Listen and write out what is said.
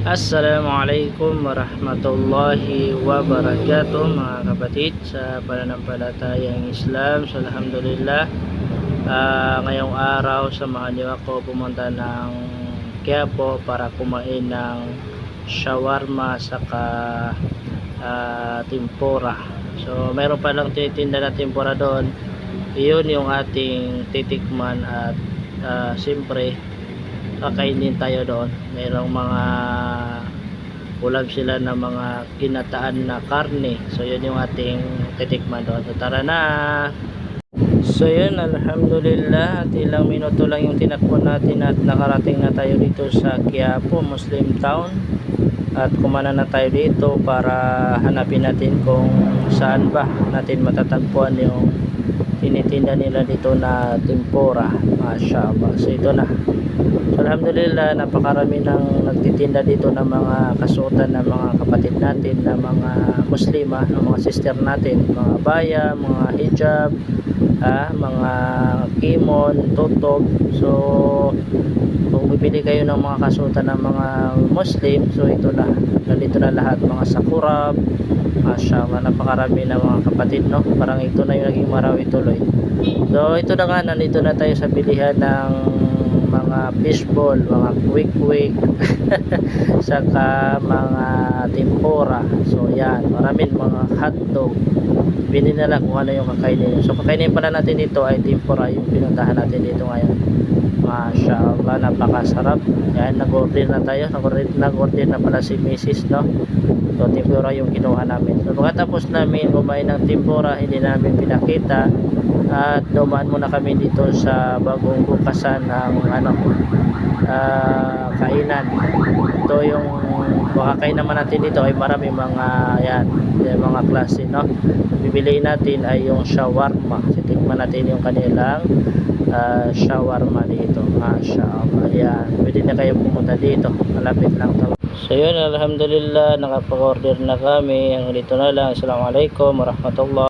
Assalamualaikum warahmatullahi wabarakatuh mga kapatid sa pananampalatayang Islam. So alhamdulillah, ngayong araw samahan niyo ako pumunta ng Quiapo para kumain ng shawarma saka tempura. So meron palang tinitinda na tempura doon. Iyon yung ating titikman at siyempre kakainin tayo doon. Mayroong mga ulam sila na mga ginataan na karne. So yun yung ating titikman doon. So tara na. So yun, alhamdulillah, at ilang minuto lang yung tinakbo natin at nakarating na tayo dito sa Quiapo Muslim Town. At kumana na tayo dito para hanapin natin kung saan ba natin matatagpuan yung tinitinda nila dito na tempura. Masyaallah. So ito na. So, alhamdulillah, napakarami ng nagtitinda dito ng mga kasuotan ng mga kapatid natin na mga muslima, ng mga sister natin, mga baya, mga hijab, mga kimon, tutob. So kung bibili kayo ng mga kasuotan ng mga muslim, so ito na, nandito na lahat, mga sakurab. Masyaallah, napakarami ng mga kapatid, no? Parang ito na yung naging marawi tuloy. So ito na nga, nandito na tayo sa bilihan ng mga fishball, mga quick saka mga tempura. So yan, maraming mga hotdog. Bili na lang kung ano yung kakainin. So kakainin pala natin dito ay tempura, yung pinuntahan natin dito ngayon. Masyaallah, napakasarap. Yan, nag-order na tayo. Nag-order na pala si Mrs., no? So tempura yung kinuha namin. So pagkatapos namin kumain ng tempura, hindi namin pinakita at dumaan muna kami dito sa bagong bukasan ng kainan. Ito yung makakain naman natin dito ay marami mga yan, mga klase, no? Bibili natin ay yung shawarma. Titikman natin yung kanilang shawarma dito. Masyaallah, yan, pwede na kayo pumunta dito, malapit lang to. So yun, alhamdulillah, nakapag-order na kami. Hanggang dito na lang. Assalamualaikum warahmatullahi